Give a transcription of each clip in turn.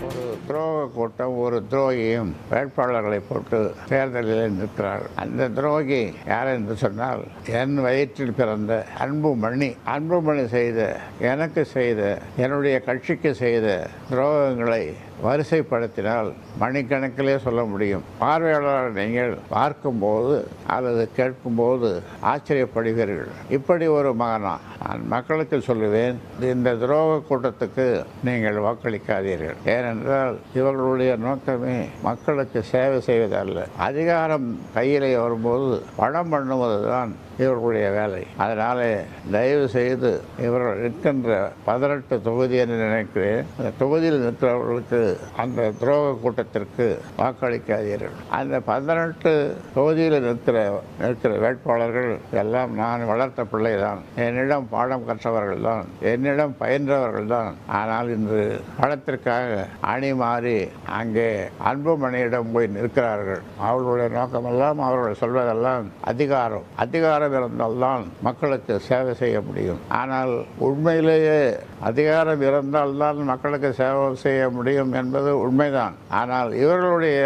ஒரு துரோக கூட்டம் ஒரு துரோகியும் வேட்பாளர்களை போட்டு தேர்தலில் நிற்கிறார். அந்த துரோகி யார் என்று சொன்னால், என் வயிற்றில் பிறந்த அன்புமணி செய்த, எனக்கு செய்த, என்னுடைய கட்சிக்கு செய்த துரோகங்களை வரிசைப்படுத்தினால் மணிக்கணக்கிலே சொல்ல முடியும். பார்வையாளர் நீங்கள் பார்க்கும்போது அல்லது கேட்கும்போது ஆச்சரியப்படுவீர்கள். இப்படி ஒரு மகனா? நான் மக்களுக்கு சொல்லுவேன், இந்த துரோக கூட்டத்துக்கு நீங்கள் வாக்களிக்காதீர்கள். ஏனென்றால் இவர்களுடைய நோக்கமே மக்களுக்கு சேவை செய்வதல்ல. அதிகாரம் கையிலே வரும்போது பணம் பண்ணுவதுதான் இவர்களுடைய வேலை. அதனாலே தயவு செய்து இவர்கள் இருக்கின்ற 18 தொகுதி என்று நினைக்கிறேன், அந்த தொகுதியில் நிற்கிறவர்களுக்கு அந்த துரோக கூட்டத்திற்கு வாக்களிக்காதீர்கள். அந்த 18 தொகுதியில் நிற்கிற வேட்பாளர்கள் எல்லாம் நான் வளர்த்த பிள்ளைதான், என்னிடம் பாடம் கற்றவர்கள் தான், என்னிடம் பயின்றவர்கள் தான். ஆனால் இன்று பணத்திற்காக அணி மாறி அங்கே அன்புமணியிடம் போய் நிற்கிறார்கள். அவர்களுடைய நோக்கமெல்லாம், அவர்கள் சொல்வதெல்லாம் அதிகாரம் இருந்தால்தான் மக்களுக்கு சேவை செய்ய முடியும். ஆனால் உண்மையிலேயே அதிகாரம் இருந்தால்தான் மக்களுக்கு சேவை செய்ய முடியும் என்பது உண்மைதான். ஆனால் இவர்களுடைய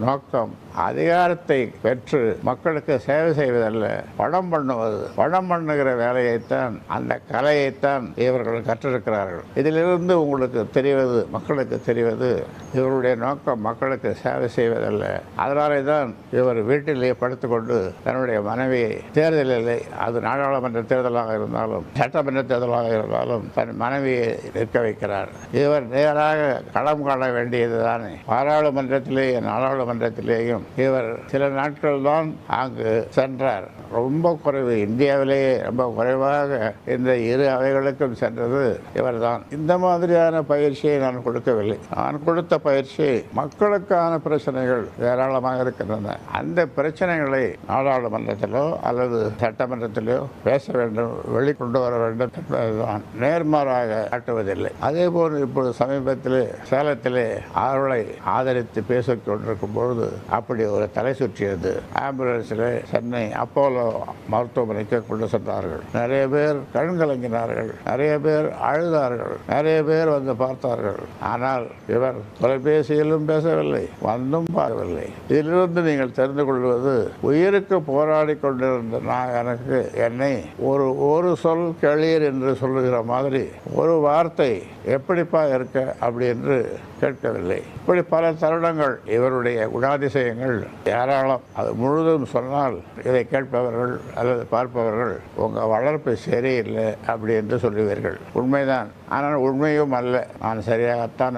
நோக்கம் அதிகாரத்தை பெற்று மக்களுக்கு சேவை செய்வதல்ல, பணம் பண்ணுவது. பணம் பண்ணுகிற வேலையைத்தான், அந்த கலையைத்தான் இவர்கள் கற்றிருக்கிறார்கள். இதிலிருந்து உங்களுக்கு தெரிவது, மக்களுக்கு தெரிவது, இவருடைய நோக்கம் மக்களுக்கு சேவை செய்வதல்ல. அதனாலே தான் இவர் வீட்டிலேயே படுத்துக்கொண்டு தன்னுடைய மனைவியை தேர்தலில், அது நாடாளுமன்ற தேர்தலாக இருந்தாலும் சட்டமன்ற தேர்தலாக இருந்தாலும், தன் மனைவியை நிற்க வைக்கிறார். இவர் நேராக களம் காண வேண்டியது தானே. பாராளுமன்றத்திலேயும் நாடாளுமன்றத்திலேயும் இவர் சில நாட்கள் தான் அங்கு சென்றார். ரொம்ப குறைவு, இந்தியாவிலேயே ரொம்ப குறைவாக இந்த இரு அவைகளுக்கும் சென்றது இவர்தான். இந்த மாதிரியான பயிற்சியை நான் கொடுக்கவில்லை. நான் கொடுத்த பயிற்சி மக்களுக்கான பிரச்சனைகள் ஏராளமாக இருக்கின்றன. அந்த பிரச்சனைகளை நாடாளுமன்றத்திலோ அல்லது சட்டமன்றத்திலோ பேச வேண்டும், வெளிக்கொண்டு வர வேண்டும் என்பதுதான். நேர்மாறாக காட்டுவதில்லை. அதே போல் இப்போது சமீபத்திலே சேலத்திலே அவர்களை ஆதரித்து பேசிக் கொண்டிருக்கும் பொழுது அப்படி ஒரு தலை சுற்றியது. ஆம்புலன்ஸில் சென்னை அப்போலோ மருத்துவமனைக்கு கொண்டு சென்றார்கள். நிறைய பேர் கண் கலங்கினார்கள், நிறைய பேர் அழுதார்கள், நிறைய பேர் வந்து பார்த்தார்கள். ஆனால் இவர் தொலைபேசியிலும் பேசவில்லை, வந்தும் பார்க்கவில்லை. இதிலிருந்து நீங்கள் தெரிந்து கொள்வது, உயிருக்கு போராடி கொண்டிருந்த எனக்கு என்னை ஒரு சொல் கேளீர் என்று சொல்லுகிற மாதிரி ஒரு வார்த்தை எப்படிப்பா இருக்க அப்படி என்று கேட்கவில்லை. இப்படி பல தருணங்கள், இவருடைய குணாதிசயங்கள் ஏராளம். அது முழுதும் சொன்னால் இதை கேட்பவர்கள் அல்லது பார்ப்பவர்கள் உங்கள் வளர்ப்பு சரியில்லை அப்படி என்று சொல்லுவீர்கள். உண்மைதான். ஆனால் உண்மையும் அல்ல. நான் சரியாகத்தான்